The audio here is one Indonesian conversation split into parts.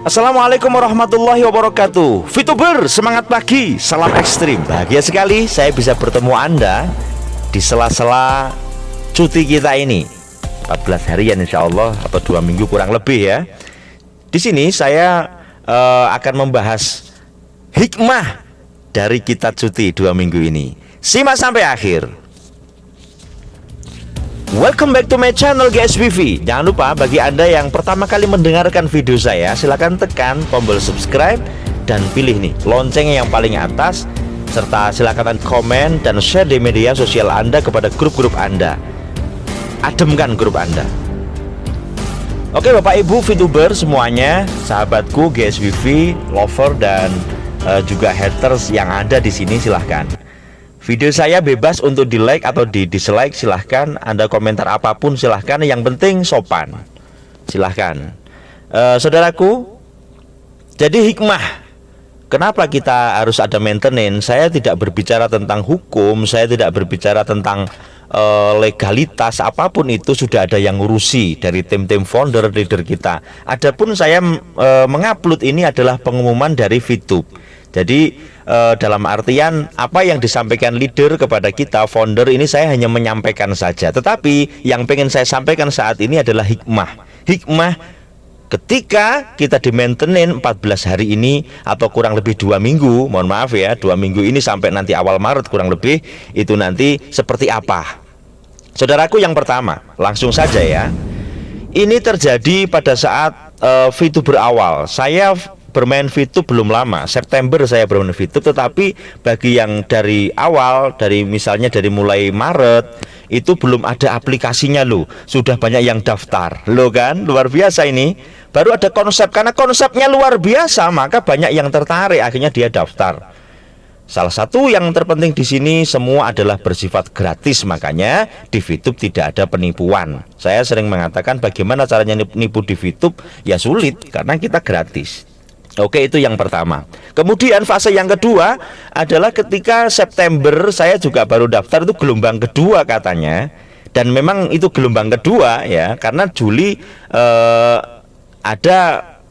Assalamualaikum warahmatullahi wabarakatuh. VTuber, semangat pagi, salam ekstrim. Bahagia sekali saya bisa bertemu Anda di sela-sela cuti kita ini, 14 harian insya Allah, atau 2 minggu kurang lebih ya. Di sini saya akan membahas hikmah dari kita cuti 2 minggu ini. Simak sampai akhir. Welcome back to my channel GSBV. Jangan lupa bagi Anda yang pertama kali mendengarkan video saya, silahkan tekan tombol subscribe dan pilih nih lonceng yang paling atas, serta silahkan komen dan share di media sosial Anda kepada grup-grup Anda. Ademkan grup Anda. Oke Bapak Ibu VTuber semuanya, sahabatku GSBV, lover dan juga haters yang ada di sini, silahkan. Video saya bebas untuk di like atau di dislike, silahkan. Anda komentar apapun silahkan, yang penting sopan, silahkan. Saudaraku, jadi hikmah kenapa kita harus ada maintenance. Saya tidak berbicara tentang hukum, saya tidak berbicara tentang legalitas, apapun itu sudah ada yang ngurusi dari tim-tim founder, leader kita. Adapun saya mengupload ini adalah pengumuman dari VTube. Jadi dalam artian apa yang disampaikan leader kepada kita founder ini saya hanya menyampaikan saja. Tetapi yang pengen saya sampaikan saat ini adalah hikmah. Hikmah ketika kita di maintenance 14 hari ini atau kurang lebih 2 minggu, mohon maaf ya, 2 minggu ini sampai nanti awal Maret kurang lebih, itu nanti seperti apa. Saudaraku, yang pertama, langsung saja ya. Ini terjadi pada saat VTuber awal. Saya bermain VTube belum lama, September saya bermain VTube, tetapi bagi yang dari awal, dari misalnya dari mulai Maret, itu belum ada aplikasinya loh, sudah banyak yang daftar loh kan, luar biasa ini. Baru ada konsep, karena konsepnya luar biasa, maka banyak yang tertarik, akhirnya dia daftar. Salah satu yang terpenting di sini semua adalah bersifat gratis, makanya di VTube tidak ada penipuan. Saya sering mengatakan bagaimana caranya nipu di VTube, ya sulit karena kita gratis. Oke, itu yang pertama. Kemudian fase yang kedua adalah ketika September saya juga baru daftar, itu gelombang kedua katanya. Dan memang itu gelombang kedua ya, karena Juli ada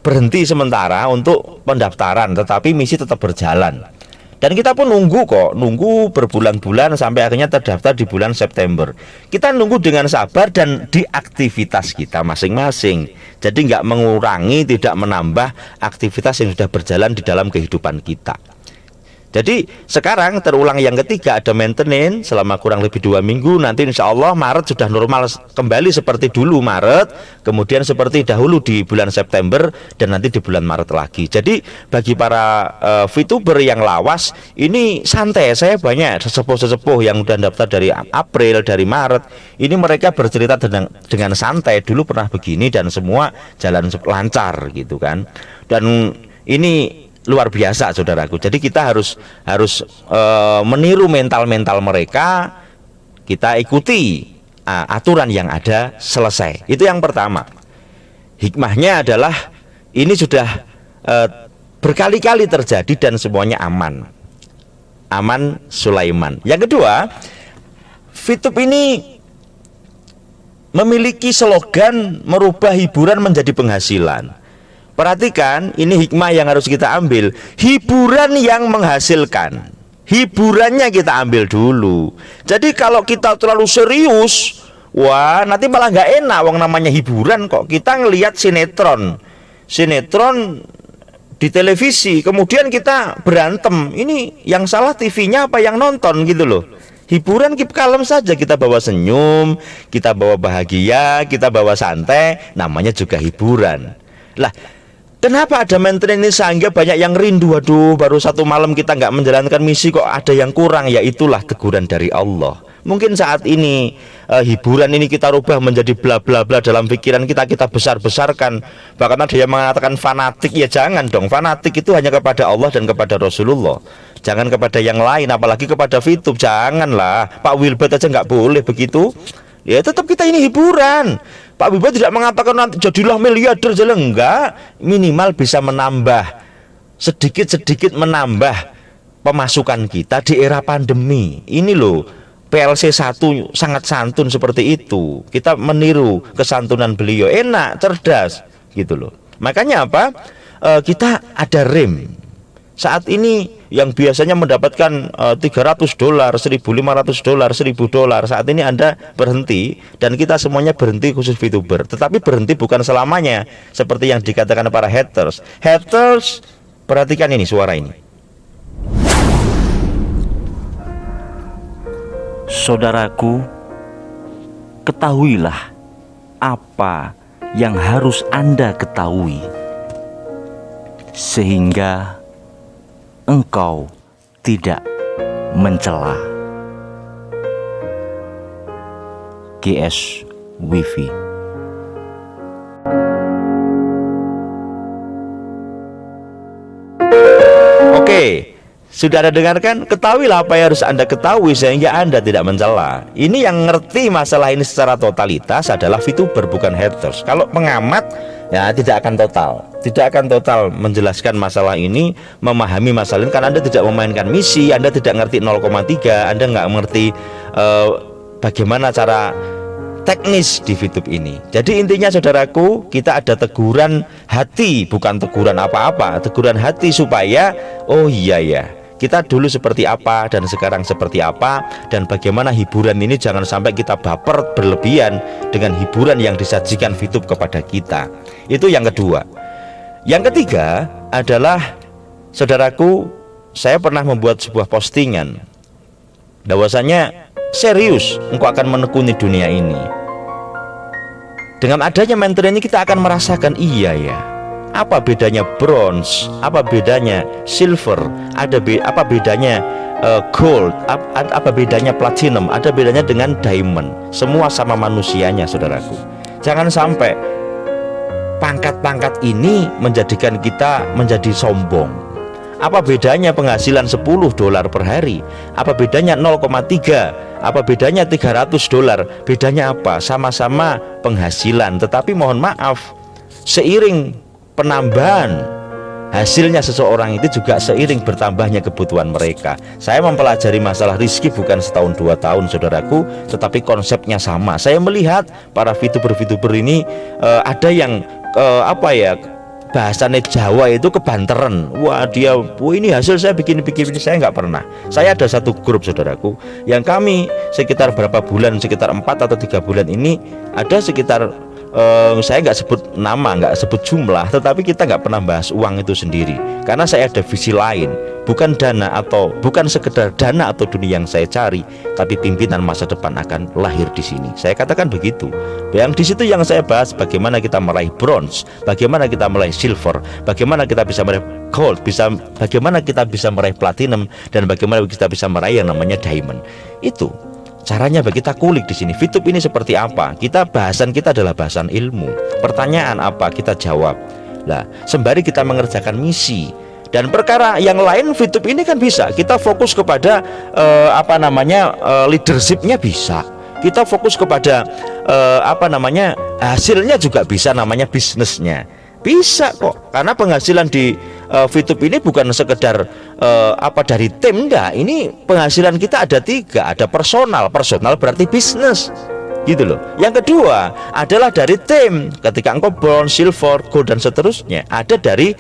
berhenti sementara untuk pendaftaran, tetapi misi tetap berjalan. Dan kita pun nunggu kok, nunggu berbulan-bulan sampai akhirnya terdaftar di bulan September. Kita nunggu dengan sabar dan di aktivitas kita masing-masing. Jadi nggak mengurangi, tidak menambah aktivitas yang sudah berjalan di dalam kehidupan kita. Jadi sekarang terulang yang ketiga, ada maintenance selama kurang lebih 2 minggu. Nanti insya Allah Maret sudah normal kembali seperti dulu Maret, kemudian seperti dahulu di bulan September, dan nanti di bulan Maret lagi. Jadi bagi para VTuber yang lawas ini santai. Saya banyak sesepuh-sesepuh yang udah daftar dari April, dari Maret. Ini mereka bercerita dengan santai, dulu pernah begini dan semua jalan lancar gitu kan. Dan ini luar biasa saudaraku. Jadi kita harus meniru mental mereka. Kita ikuti aturan yang ada, selesai. Itu yang pertama. Hikmahnya adalah ini sudah berkali-kali terjadi dan semuanya aman. Aman Sulaiman. Yang kedua, VTube ini memiliki slogan merubah hiburan menjadi penghasilan. Perhatikan, ini hikmah yang harus kita ambil. Hiburan yang menghasilkan, hiburannya kita ambil dulu. Jadi kalau kita terlalu serius, wah nanti malah nggak enak. Wong namanya hiburan kok. Kita ngelihat sinetron di televisi, kemudian kita berantem. Ini yang salah TV-nya apa yang nonton gitu loh. Hiburan kita kalem saja, kita bawa senyum, kita bawa bahagia, kita bawa santai, namanya juga hiburan. Lah, kenapa ada maintenance ini sehingga banyak yang rindu? Aduh, baru 1 malam kita nggak menjalankan misi kok ada yang kurang. Ya itulah teguran dari Allah. Mungkin saat ini hiburan ini kita rubah menjadi bla bla bla dalam pikiran kita, kita besar-besarkan. Bahkan ada yang mengatakan fanatik. Ya jangan dong, fanatik itu hanya kepada Allah dan kepada Rasulullah. Jangan kepada yang lain, apalagi kepada VTube. Janganlah, Pak Wilbert aja nggak boleh begitu. Ya tetap kita ini hiburan. Pak Wilbert tidak mengatakan nanti jadilah miliarder, jalan enggak. Minimal bisa menambah, sedikit-sedikit menambah pemasukan kita di era pandemi. Ini loh, PLC 1 sangat santun seperti itu. Kita meniru kesantunan beliau, enak, cerdas gitu loh. Makanya apa? kita ada rem. Saat ini yang biasanya mendapatkan $300, $1.500, $1.000, saat ini Anda berhenti, dan kita semuanya berhenti khusus VTuber. Tetapi berhenti bukan selamanya seperti yang dikatakan para haters. Haters, perhatikan ini suara ini. Saudaraku, ketahuilah apa yang harus Anda ketahui, sehingga engkau tidak mencela. GS Wifi. Oke, sudah Anda dengarkan? Ketahuilah apa yang harus Anda ketahui sehingga Anda tidak mencela. Ini yang ngerti masalah ini secara totalitas adalah VTuber, bukan haters. Kalau pengamat ya tidak akan total menjelaskan masalah ini, memahami masalah ini, karena Anda tidak memainkan misi, Anda tidak ngerti 0,3, Anda nggak mengerti bagaimana cara teknis di VTube ini. Jadi intinya saudaraku, kita ada teguran hati, bukan teguran apa-apa, teguran hati supaya oh iya ya, kita dulu seperti apa dan sekarang seperti apa, dan bagaimana hiburan ini jangan sampai kita baper berlebihan dengan hiburan yang disajikan VTube kepada kita. Itu yang kedua. Yang ketiga adalah, saudaraku, saya pernah membuat sebuah postingan bahwasanya serius engkau akan menekuni dunia ini. Dengan adanya mentor ini kita akan merasakan iya ya, apa bedanya bronze, apa bedanya silver, apa bedanya gold, apa bedanya platinum, ada bedanya dengan diamond. Semua sama manusianya, saudaraku. Jangan sampai pangkat-pangkat ini menjadikan kita menjadi sombong. Apa bedanya penghasilan $10 per hari? Apa bedanya 0,3? Apa bedanya $300? Bedanya apa? Sama-sama penghasilan, tetapi mohon maaf, seiring penambahan hasilnya seseorang itu juga seiring bertambahnya kebutuhan mereka. Saya mempelajari masalah rizki bukan setahun 2 tahun, saudaraku, tetapi konsepnya sama. Saya melihat para VTuber ini ada yang bahasanya Jawa itu kebanteran. Wah ini hasil saya bikin ini, saya nggak pernah. Saya ada satu grup, saudaraku, yang kami sekitar berapa bulan, sekitar 4 atau 3 bulan ini, ada sekitar saya nggak sebut nama, nggak sebut jumlah, tetapi kita nggak pernah bahas uang itu sendiri, karena saya ada visi lain, bukan sekedar dana atau dunia yang saya cari, tapi pimpinan masa depan akan lahir di sini. Saya katakan begitu. Yang di situ yang saya bahas bagaimana kita meraih bronze, bagaimana kita meraih silver, bagaimana kita bisa meraih gold, bagaimana kita bisa meraih platinum, dan bagaimana kita bisa meraih yang namanya diamond. Itu caranya kita kulik di sini. VTube ini seperti apa? Bahasan kita adalah bahasan ilmu. Pertanyaan apa kita jawab. Nah, sembari kita mengerjakan misi dan perkara yang lain, VTube ini kan bisa kita fokus kepada leadershipnya bisa. Kita fokus kepada hasilnya juga bisa, namanya bisnisnya. Bisa kok, karena penghasilan di VTube ini bukan sekedar dari tim, enggak. Ini penghasilan kita ada 3, ada personal berarti bisnis, gitu loh. Yang kedua adalah dari tim, ketika engkau bronze, silver, gold dan seterusnya, ada dari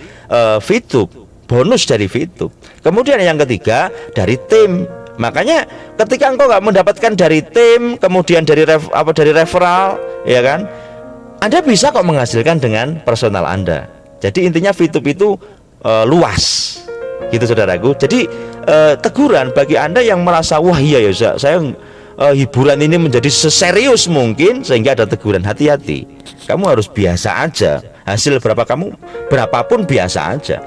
VTube, bonus dari VTube. Kemudian yang ketiga dari tim. Makanya ketika engkau nggak mendapatkan dari tim, kemudian dari referral, ya kan, Anda bisa kok menghasilkan dengan personal Anda. Jadi intinya VTube itu luas, gitu saudaraku. Jadi teguran bagi Anda yang merasa wah iya ya, saya hiburan ini menjadi seserius mungkin, sehingga ada teguran, hati-hati. Kamu harus biasa aja. Hasil berapapun biasa aja.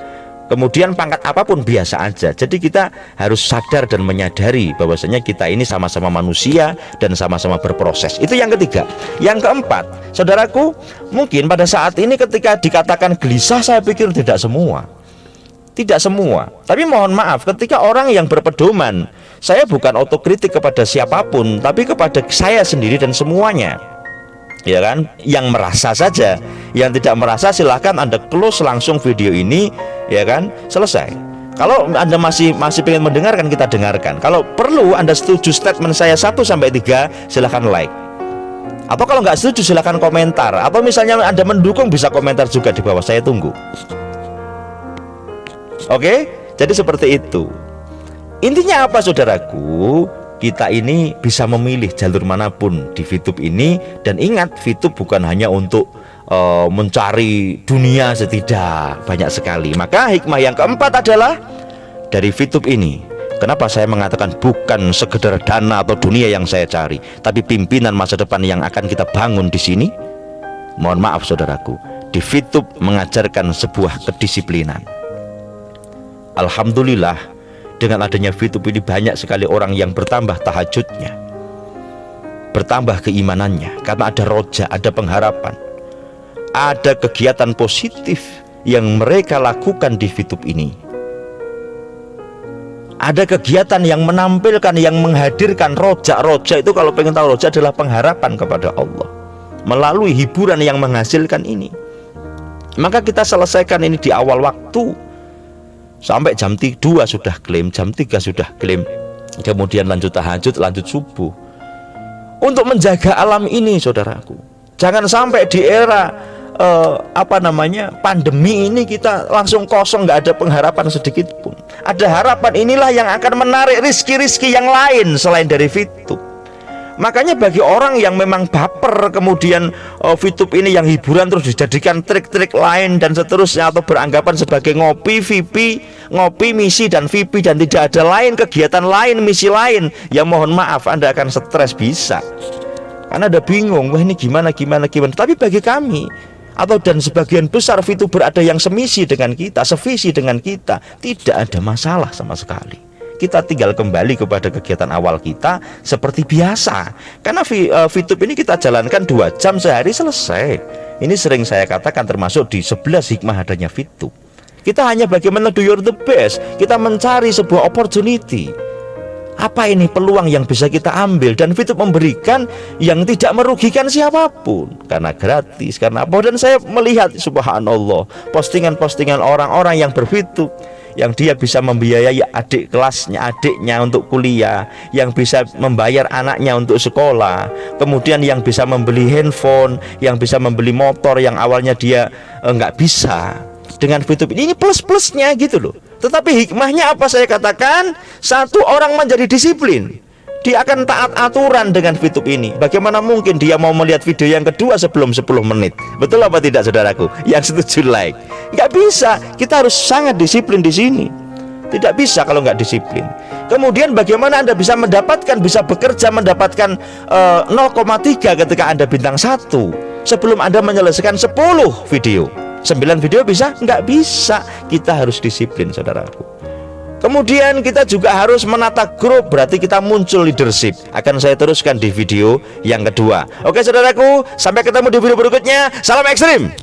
Kemudian pangkat apapun biasa aja. Jadi kita harus sadar dan menyadari bahwasanya kita ini sama-sama manusia dan sama-sama berproses. Itu yang ketiga. Yang keempat, saudaraku, mungkin pada saat ini ketika dikatakan gelisah, saya pikir tidak semua. Tapi mohon maaf, ketika orang yang berpedoman, saya bukan otokritik kepada siapapun, tapi kepada saya sendiri dan semuanya, ya kan? Yang merasa saja, yang tidak merasa silahkan Anda close langsung video ini, ya kan? Selesai. Kalau Anda masih ingin mendengarkan, kita dengarkan. Kalau perlu Anda setuju statement saya 1-3, silahkan like. Atau kalau nggak setuju silahkan komentar. Atau misalnya Anda mendukung bisa komentar juga di bawah, saya tunggu. Oke, jadi seperti itu. Intinya apa saudaraku? Kita ini bisa memilih jalur manapun di VTube ini. Dan ingat, VTube bukan hanya untuk mencari dunia, tidak, banyak sekali. Maka hikmah yang keempat adalah dari VTube ini. Kenapa saya mengatakan bukan sekedar dana atau dunia yang saya cari, tapi pimpinan masa depan yang akan kita bangun di sini. Mohon maaf saudaraku, di VTube mengajarkan sebuah kedisiplinan. Alhamdulillah, dengan adanya VTube ini banyak sekali orang yang bertambah tahajudnya, bertambah keimanannya, karena ada roja, ada pengharapan, ada kegiatan positif yang mereka lakukan di VTube ini. Ada kegiatan yang menampilkan, yang menghadirkan roja. Roja itu kalau pengen tahu, roja adalah pengharapan kepada Allah melalui hiburan yang menghasilkan ini. Maka kita selesaikan ini di awal waktu, sampai jam 2 sudah klaim, jam 3 sudah klaim, kemudian lanjut tahajud, lanjut subuh, untuk menjaga alam ini saudaraku. Jangan sampai di era pandemi ini kita langsung kosong, nggak ada pengharapan sedikit pun. Ada harapan inilah yang akan menarik rizki-rizki yang lain selain dari VTube. Makanya bagi orang yang memang baper, kemudian VTube ini yang hiburan terus dijadikan trik-trik lain dan seterusnya, atau beranggapan sebagai ngopi, VIP, ngopi, misi, dan VIP, dan tidak ada lain kegiatan lain, misi lain, ya mohon maaf, Anda akan stres bisa. Karena Anda bingung, wah ini gimana. Tapi bagi kami, dan sebagian besar VTuber ada yang semisi dengan kita, sevisi dengan kita, tidak ada masalah sama sekali. Kita tinggal kembali kepada kegiatan awal kita seperti biasa. Karena VTube ini kita jalankan 2 jam sehari, selesai. Ini sering saya katakan termasuk di 11 hikmah adanya VTube. Kita hanya bagaimana do your the best. Kita mencari sebuah opportunity. Apa ini peluang yang bisa kita ambil, dan VTube memberikan yang tidak merugikan siapapun, karena gratis, karena apa. Dan saya melihat subhanallah, postingan-postingan orang-orang yang ber-VTube, yang dia bisa membiayai adik kelasnya, adiknya untuk kuliah, yang bisa membayar anaknya untuk sekolah, kemudian yang bisa membeli handphone, yang bisa membeli motor yang awalnya dia nggak bisa. Dengan VTube ini plus-plusnya gitu loh. Tetapi hikmahnya apa saya katakan? Satu, orang menjadi disiplin. Dia akan taat aturan dengan VTube ini. Bagaimana mungkin dia mau melihat video yang kedua sebelum 10 menit? Betul apa tidak saudaraku? Yang setuju like. Nggak bisa. Kita harus sangat disiplin di sini. Tidak bisa kalau nggak disiplin. Kemudian bagaimana Anda bisa bekerja mendapatkan 0,3 ketika Anda bintang 1 sebelum Anda menyelesaikan 10 video? 9 video bisa? Nggak bisa. Kita harus disiplin saudaraku. Kemudian kita juga harus menata grup, berarti kita muncul leadership. Akan saya teruskan di video yang kedua. Oke saudaraku, sampai ketemu di video berikutnya. Salam ekstrim.